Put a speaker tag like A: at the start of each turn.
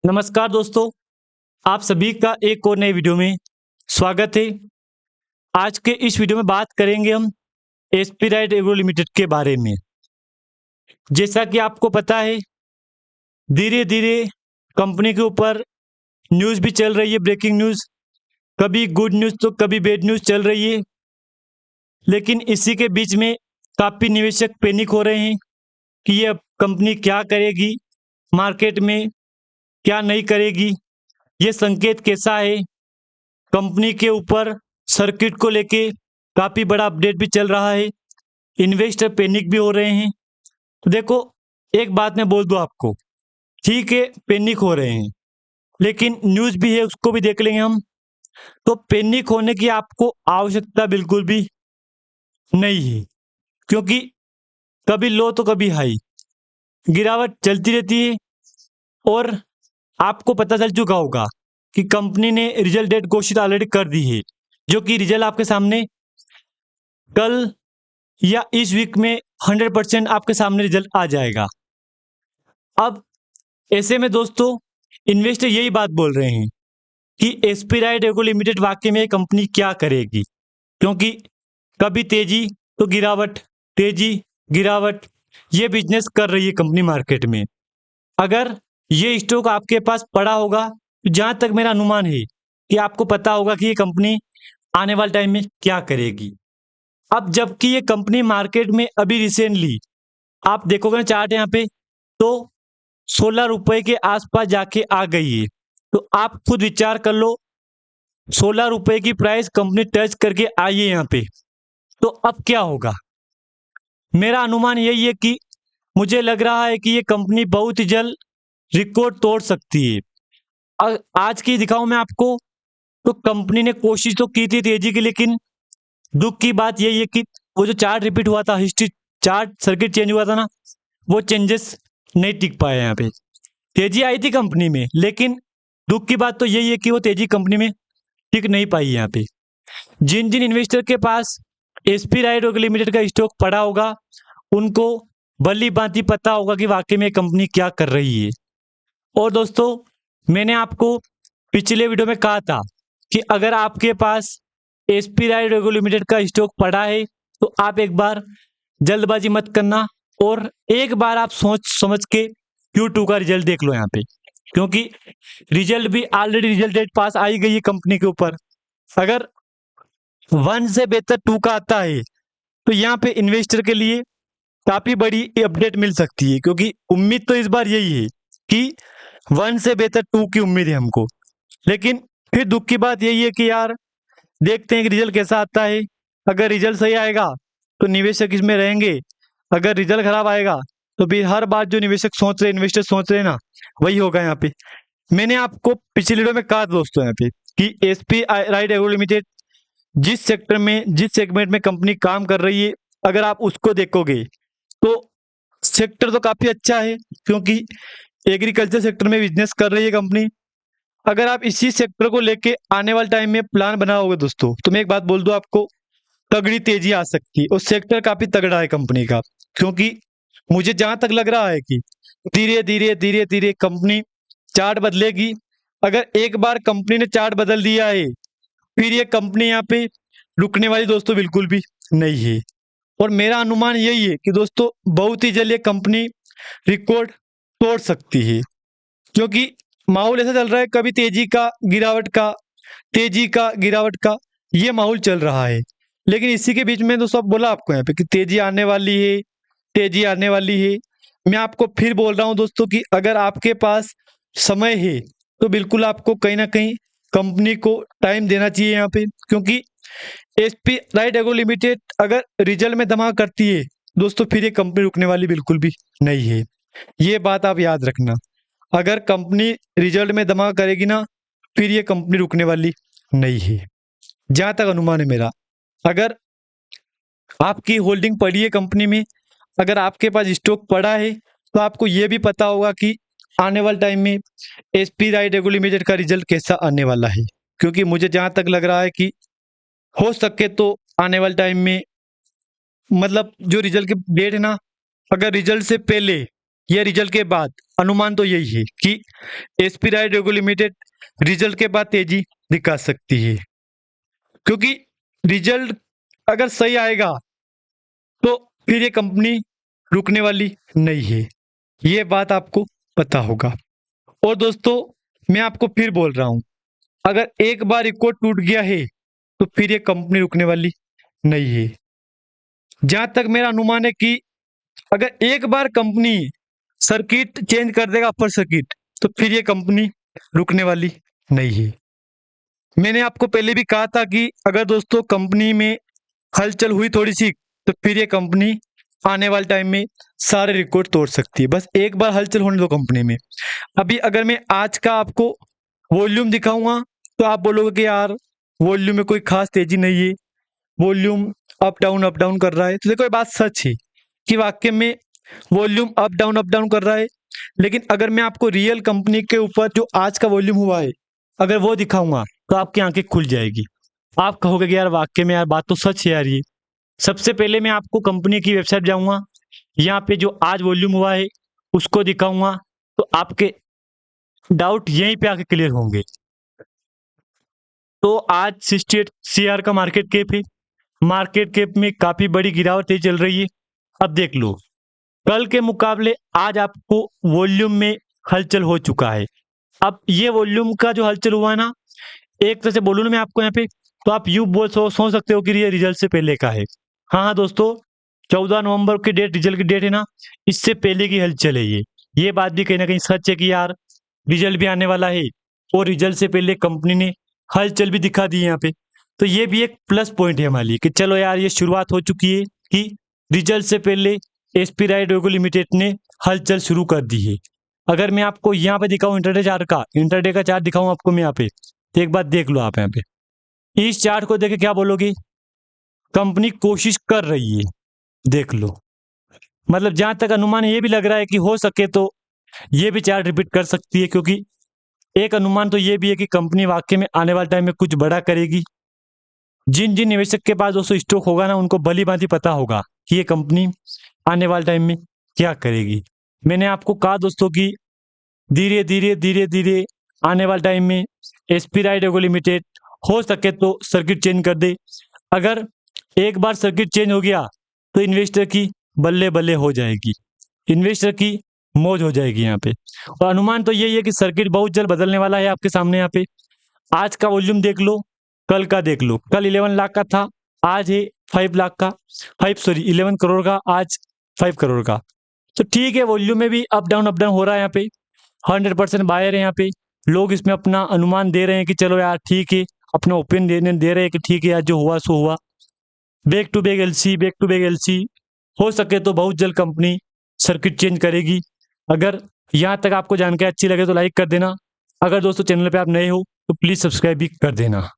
A: नमस्कार दोस्तों, आप सभी का एक और नए वीडियो में स्वागत है। आज के इस वीडियो में बात करेंगे हम एसपी राइट एग्रो लिमिटेड के बारे में। जैसा कि आपको पता है, धीरे-धीरे कंपनी के ऊपर न्यूज़ भी चल रही है, ब्रेकिंग न्यूज़। कभी गुड न्यूज़ तो कभी बैड न्यूज़ चल रही है। लेकिन इसी के बीच में काफ़ी निवेशक पैनिक हो रहे हैं कि ये कंपनी क्या करेगी, मार्केट में क्या नहीं करेगी, ये संकेत कैसा है। कंपनी के ऊपर सर्किट को लेके काफ़ी बड़ा अपडेट भी चल रहा है। इन्वेस्टर पैनिक भी हो रहे हैं। तो देखो, एक बात मैं बोल दूं आपको, ठीक है पैनिक हो रहे हैं, लेकिन न्यूज़ भी है उसको भी देख लेंगे हम। तो पैनिक होने की आपको आवश्यकता बिल्कुल भी नहीं है, क्योंकि कभी लो तो कभी हाई गिरावट चलती रहती है। और आपको पता चल चुका होगा कि कंपनी ने रिजल्ट डेट घोषित ऑलरेडी कर दी है, जो कि रिजल्ट आपके सामने कल या इस वीक में 100% आपके सामने रिजल्ट आ जाएगा। अब ऐसे में दोस्तों, इन्वेस्टर यही बात बोल रहे हैं कि एसपी राइट एग्रो लिमिटेड वाकई में कंपनी क्या करेगी, क्योंकि कभी तेजी तो गिरावट, तेजी गिरावट, ये बिजनेस कर रही है कंपनी मार्केट में। अगर ये स्टॉक आपके पास पड़ा होगा तो जहां तक मेरा अनुमान है कि आपको पता होगा कि ये कंपनी आने वाले टाइम में क्या करेगी। अब जबकि ये कंपनी मार्केट में अभी रिसेंटली आप देखोगे ना चार्ट यहाँ पे, तो 16 रुपए के आसपास जाके आ गई है। तो आप खुद विचार कर लो, 16 रुपए की प्राइस कंपनी टच करके आई है यहाँ पे, तो अब क्या होगा। मेरा अनुमान यही है कि मुझे लग रहा है कि ये कंपनी बहुत ही जल्द रिकॉर्ड तोड़ सकती है। आज की दिखाऊं मैं आपको, तो कंपनी ने कोशिश तो की थी तेजी की, लेकिन दुख की बात यही है कि वो जो चार्ट रिपीट हुआ था, हिस्ट्री चार्ट सर्किट चेंज हुआ था ना, वो चेंजेस नहीं टिक पाए यहाँ पे। तेजी आई थी कंपनी में, लेकिन दुख की बात तो यही है कि वो तेजी कंपनी में टिक नहीं पाई यहाँ पे। जिन जिन इन्वेस्टर के पास एसपी राइट लिमिटेड का स्टॉक पड़ा होगा, उनको भली भांति पता होगा कि वाकई में कंपनी क्या कर रही है। और दोस्तों, मैंने आपको पिछले वीडियो में कहा था कि अगर आपके पास एसपी राइट लिमिटेड का स्टॉक पड़ा है तो आप एक बार जल्दबाजी मत करना, और एक बार आप सोच समझ के Q2 का रिजल्ट देख लो यहाँ पे, क्योंकि रिजल्ट भी ऑलरेडी रिजल्ट डेट पास आई गई है कंपनी के ऊपर। अगर 1 से बेहतर 2 का आता है तो यहाँ पे इन्वेस्टर के लिए काफी बड़ी अपडेट मिल सकती है, क्योंकि उम्मीद तो इस बार यही है कि 1 से बेहतर 2 की उम्मीद है हमको। लेकिन फिर दुख की बात यही है कि यार, देखते हैं कि रिजल्ट कैसा आता है। अगर रिजल्ट सही आएगा तो निवेशक इसमें रहेंगे, अगर रिजल्ट खराब आएगा तो फिर हर बार जो निवेशक सोच रहे, इन्वेस्टर सोच रहे हैं ना, वही होगा यहाँ पे। मैंने आपको पिछले वीडियो में कहा दोस्तों यहाँ पे कि एसपी राइट एग्रो लिमिटेड जिस सेक्टर में, जिस सेगमेंट में कंपनी काम कर रही है, अगर आप उसको देखोगे तो सेक्टर तो काफी अच्छा है, क्योंकि एग्रीकल्चर सेक्टर में बिजनेस कर रही है कंपनी। अगर आप इसी सेक्टर को लेके आने वाले टाइम में प्लान बनाओगे दोस्तों, तो मैं एक बात बोल दूं आपको, तगड़ी तेजी आ सकती है। और सेक्टर काफी तगड़ा है कंपनी का, क्योंकि मुझे जहां तक लग रहा है कि धीरे धीरे कंपनी चार्ट बदलेगी। अगर एक बार कंपनी ने चार्ट बदल दिया है, फिर ये कंपनी यहाँ पे रुकने वाली दोस्तों बिल्कुल भी नहीं है। और मेरा अनुमान यही है कि दोस्तों बहुत ही जल्द ये कंपनी रिकॉर्ड तोड़ सकती है, क्योंकि माहौल ऐसा चल रहा है, कभी तेजी का गिरावट का, तेजी का गिरावट का, ये माहौल चल रहा है। लेकिन इसी के बीच में तो सब बोला आपको यहाँ पे कि तेजी आने वाली है, तेजी आने वाली है। मैं आपको फिर बोल रहा हूँ दोस्तों कि अगर आपके पास समय है तो बिल्कुल आपको कहीं ना कहीं कंपनी को टाइम देना चाहिए यहाँ पे, क्योंकि एसपी राइट एग्रो लिमिटेड अगर रिजल्ट में धमाका करती है दोस्तों, फिर ये कंपनी रुकने वाली बिल्कुल भी नहीं है। ये बात आप याद रखना, अगर कंपनी रिजल्ट में धमाका करेगी ना, फिर ये कंपनी रुकने वाली नहीं है, जहां तक अनुमान है मेरा। अगर आपकी होल्डिंग पड़ी है कंपनी में, अगर आपके पास स्टॉक पड़ा है, तो आपको ये भी पता होगा कि आने वाले टाइम में एसपी राइट एग्रो लिमिटेड का रिजल्ट कैसा आने वाला है। क्योंकि मुझे जहां तक लग रहा है कि हो सके तो आने वाले टाइम में, मतलब जो रिजल्ट की डेट है ना, अगर रिजल्ट से पहले या रिजल्ट के बाद अनुमान तो यही है कि SP right agro limited result के बाद तेजी दिखा सकती है, क्योंकि रिजल्ट अगर सही आएगा तो फिर ये कंपनी रुकने वाली नहीं है, ये बात आपको पता होगा। और दोस्तों मैं आपको फिर बोल रहा हूं, अगर एक बार रिकॉर्ड टूट गया है तो फिर ये कंपनी रुकने वाली नहीं है। जहां तक मेरा अनुमान है कि अगर एक बार कंपनी सर्किट चेंज कर देगा अपर सर्किट, तो फिर ये कंपनी रुकने वाली नहीं है। मैंने आपको पहले भी कहा था कि अगर दोस्तों कंपनी में हलचल हुई थोड़ी सी, तो फिर ये कंपनी आने वाले टाइम में सारे रिकॉर्ड तोड़ सकती है। बस एक बार हलचल होने दो कंपनी में। अभी अगर मैं आज का आपको वॉल्यूम दिखाऊंगा तो आप बोलोगे कि यार वॉल्यूम में कोई खास तेजी नहीं है, वॉल्यूम अप डाउन कर रहा है। तो देखो ये बात सच है कि वाकई में वॉल्यूम अप डाउन कर रहा है, लेकिन अगर मैं आपको रियल कंपनी के ऊपर जो आज का वॉल्यूम हुआ है अगर वो दिखाऊंगा तो आपकी आंखें खुल जाएगी। आप कहोगे कि यार वाकई में यार बात तो सच है यार ये। सबसे पहले मैं आपको कंपनी की वेबसाइट जाऊंगा, यहाँ पे जो आज वॉल्यूम हुआ है उसको दिखाऊंगा, तो आपके डाउट यहीं पे आके क्लियर होंगे। तो आज 68 CR का मार्केट कैप है। मार्केट कैप में काफी बड़ी गिरावट तेज चल रही है। अब देख लो कल के मुकाबले आज आपको वॉल्यूम में हलचल हो चुका है। अब ये वॉल्यूम का जो हलचल हुआ है ना, एक तरह से बोलूँ ना मैं आपको यहाँ पे, तो आप यूं सोच सकते हो कि ये रिजल्ट से पहले का है। हाँ दोस्तों 14 नवंबर की डेट रिजल्ट की डेट है ना, इससे पहले की हलचल है ये बात भी कहीं ना कहीं सच है कि यार रिजल्ट भी आने वाला है और रिजल्ट से पहले कंपनी ने हलचल भी दिखा दी है यहाँ पे। तो ये भी एक प्लस पॉइंट है हमारे लिए कि चलो यार ये शुरुआत हो चुकी है कि रिजल्ट से पहले एसपी राइट एग्रो लिमिटेड ने हलचल शुरू कर दी है। अगर मैं आपको यहाँ पे दिखाऊं इंटरडे का चार्ट दिखाऊं आपको मैं यहाँ पे, तो एक बात देख लो आप यहाँ पे इस चार्ट को देखे क्या बोलोगे, कंपनी कोशिश कर रही है। देख लो मतलब जहां तक अनुमान ये भी लग रहा है कि हो सके तो ये भी चार्ट रिपीट कर सकती है, क्योंकि एक अनुमान तो ये भी है कि कंपनी वाकई में आने वाले टाइम में कुछ बड़ा करेगी। जिन जिन निवेशक के पास दोस्तों स्टॉक होगा ना उनको भली भांति पता होगा कि ये कंपनी आने वाले टाइम में क्या करेगी। मैंने आपको कहा दोस्तों कि धीरे धीरे आने वाले टाइम में एसपी राइट एग्रो लिमिटेड हो सके तो सर्किट चेंज कर दे। अगर एक बार सर्किट चेंज हो गया तो इन्वेस्टर की बल्ले बल्ले हो जाएगी, इन्वेस्टर की मौज हो जाएगी यहाँ पे। और अनुमान तो यही है कि सर्किट बहुत जल्द बदलने वाला है आपके सामने। यहाँ पे आज का वॉल्यूम देख लो, कल का देख लो, कल 11 लाख का था, आज है 5 लाख का, 11 करोड़ का, आज 5 करोड़ का। तो ठीक है वॉल्यूम में भी अप डाउन हो रहा है यहाँ पे। 100% बायर है यहाँ पे, लोग इसमें अपना अनुमान दे रहे हैं कि चलो यार ठीक है, अपना ओपिनियन दे रहे हैं कि ठीक है यार जो हुआ सो हुआ। बैक टू बैक एलसी हो सके तो बहुत जल्द कंपनी सर्किट चेंज करेगी। अगर यहाँ तक आपको जानकारी अच्छी लगे तो लाइक कर देना। अगर दोस्तों चैनल पे आप नए हो तो प्लीज़ सब्सक्राइब भी कर देना।